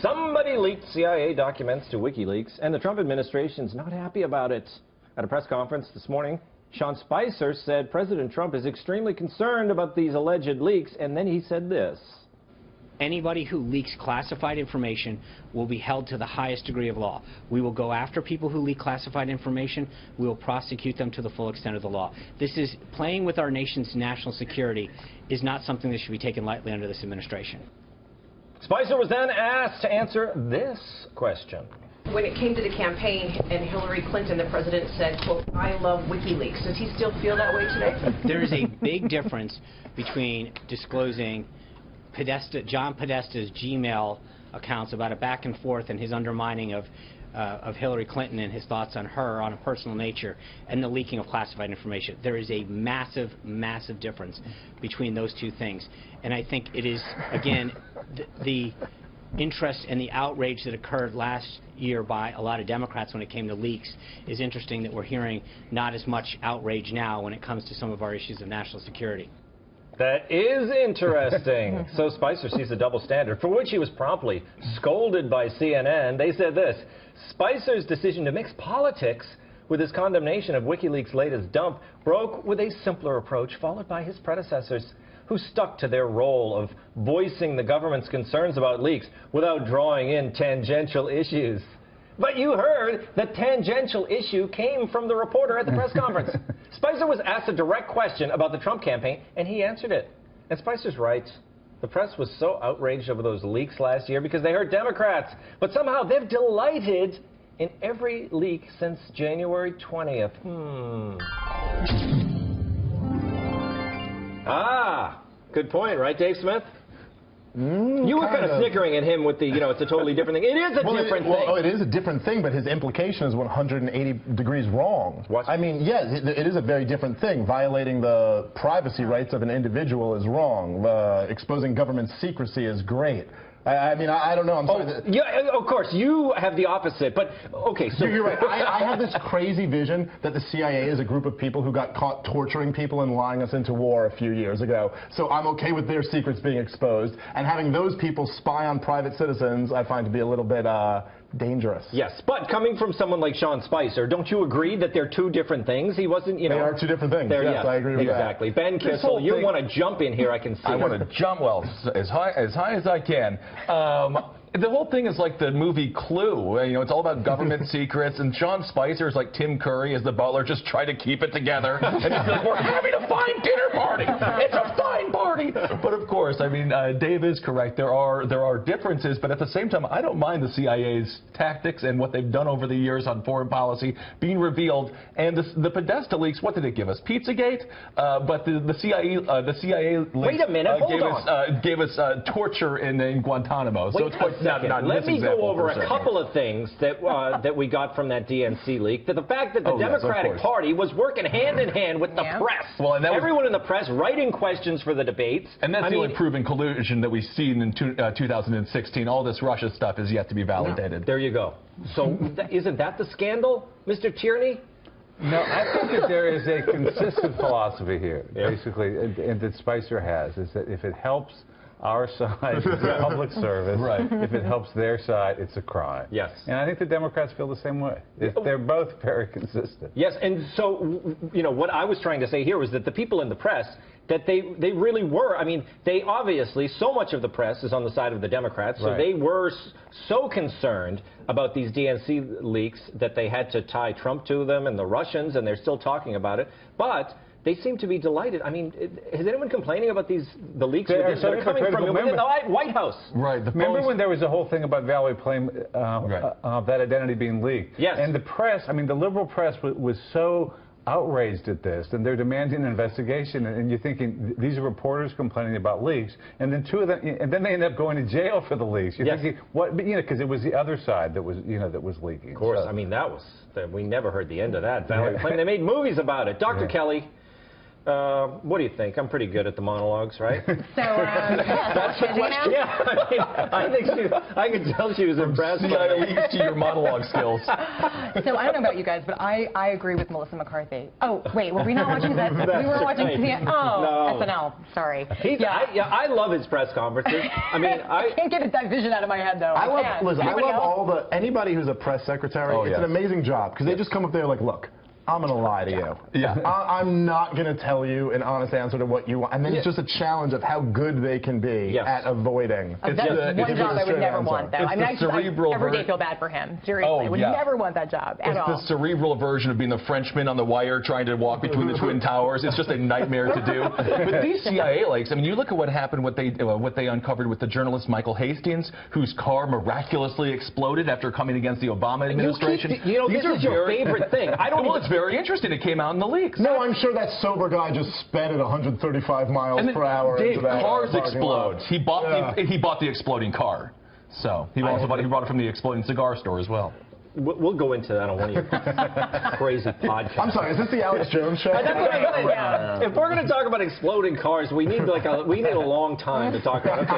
Somebody leaked CIA documents to WikiLeaks, and the Trump administration's not happy about it. At a press conference this morning, Sean Spicer said President Trump is extremely concerned about these alleged leaks, and then he said this. Anybody who leaks classified information will be held to the highest degree of law. We will go after people who leak classified information. We will prosecute them to the full extent of the law. This is playing with our nation's national security is not something that should be taken lightly under this administration. Spicer was then asked to answer this question. When it came to the campaign and Hillary Clinton, the president said, quote, "I love WikiLeaks." Does he still feel that way today? There is a big difference between disclosing John Podesta's Gmail accounts about a back and forth and his undermining of Hillary Clinton and his thoughts on her on a personal nature and the leaking of classified information. There is a massive, massive difference between those two things. And I think it is, again, the interest and the outrage that occurred last year by a lot of Democrats when it came to leaks is interesting that we're hearing not as much outrage now when it comes to some of our issues of national security. That is interesting. So Spicer sees a double standard, for which he was promptly scolded by CNN. They said this: Spicer's decision to mix politics with his condemnation of WikiLeaks' latest dump broke with a simpler approach followed by his predecessors, who stuck to their role of voicing the government's concerns about leaks without drawing in tangential issues. But you heard the tangential issue came from the reporter at the press conference. Spicer was asked a direct question about the Trump campaign, and he answered it. And Spicer's right. The press was so outraged over those leaks last year because they hurt Democrats. But somehow they've delighted in every leak since January 20th. Ah, good point, right, Dave Smith? You were kind of snickering at him with the, it's a totally different thing. It is a different thing. Well, it is a different thing, but his implication is 180 degrees wrong. What? I mean, yes, it is a very different thing. Violating the privacy rights of an individual is wrong. Exposing government secrecy is great. I mean, I don't know. I'm sorry. Yeah, of course, you have the opposite, but okay. So you're right. I have this crazy vision that the CIA is a group of people who got caught torturing people and lying us into war a few years ago. So I'm okay with their secrets being exposed, and having those people spy on private citizens, I find to be a little bit dangerous. Yes, but coming from someone like Sean Spicer, don't you agree that they're two different things? He wasn't, They are two different things. Yes, I agree with that. Exactly. Ben Kissel, you want to jump in here, I can see. I want to jump, well, as high as I can. The whole thing is like the movie Clue. It's all about government secrets, and Sean Spicer is like Tim Curry as the butler, just try to keep it together. And he's like, we're having a fine dinner party. It's a fine party. But of course, I mean, Dave is correct. There are differences, but at the same time, I don't mind the CIA's tactics and what they've done over the years on foreign policy being revealed. And the Podesta leaks, what did it give us? Pizzagate? But the CIA leaks, wait a minute, hold on. Gave us torture in Guantanamo. So it's quite let me go over a couple of things that we got from that DNC leak. The fact that the Democratic Party was working hand in hand with the press. Well, and everyone in the press writing questions for the debates. And that's the only proven collusion that we've seen in 2016. All this Russia stuff is yet to be validated. There you go. So isn't that the scandal, Mr. Tierney? No, I think that there is a consistent philosophy here, basically, and that Spicer has, is that if it helps our side, it's a public service. Right. If it helps their side, it's a crime. Yes. And I think the Democrats feel the same way. They're both very consistent. Yes, and so, what I was trying to say here was that the people in the press, that they really were, I mean, they obviously, so much of the press is on the side of the Democrats, so they were so concerned about these DNC leaks that they had to tie Trump to them and the Russians, and they're still talking about it. But they seem to be delighted. I mean, is anyone complaining about the leaks that are coming from within the White House? Right. Remember when there was a whole thing about Valerie Plame, that identity being leaked? Yes. And the press, I mean, the liberal press was so outraged at this, and they're demanding an investigation, and you're thinking, these are reporters complaining about leaks, and then two of them, and then they end up going to jail for the leaks. You're thinking, what? But, because it was the other side that was, that was leaking. Of course. I mean, we never heard the end of that. Valerie Plame, they made movies about it. Dr. Kelly, What do you think? I'm pretty good at the monologues, right? So, That's the question. Yeah, I think I could tell she was impressed. CIA leads to your monologue skills. So I don't know about you guys, but I agree with Melissa McCarthy. Oh, wait, were we not watching that? We were watching right. no. SNL. Sorry. I love his press conferences. I mean, I can't get that vision out of my head, though. I love anybody who's a press secretary. It's an amazing job because they just come up there like, look, I'm going to lie to you. Yeah. I'm not going to tell you an honest answer to what you want. And then it's just a challenge of how good they can be at avoiding. That's one job I would never want, though. I mean, I every day feel bad for him. Seriously. I would never want that job at all. It's the cerebral version of being the Frenchman on the wire trying to walk between the Twin Towers. It's just a nightmare to do. But these CIA leaks, I mean, you look at what happened, what they uncovered with the journalist Michael Hastings, whose car miraculously exploded after coming against the Obama administration. This is your favorite thing. Well, it's very interesting. It came out in the leaks. No, I'm sure that sober guy just sped at 135 miles per hour. Dave, into that cars explode. lot. He bought the exploding car. So he brought it from the exploding cigar store as well. We'll go into that on one of your crazy podcasts. I'm sorry, is this the Alex Jones show? That's what I'm saying. If we're going to talk about exploding cars, we need a long time to talk about. Okay,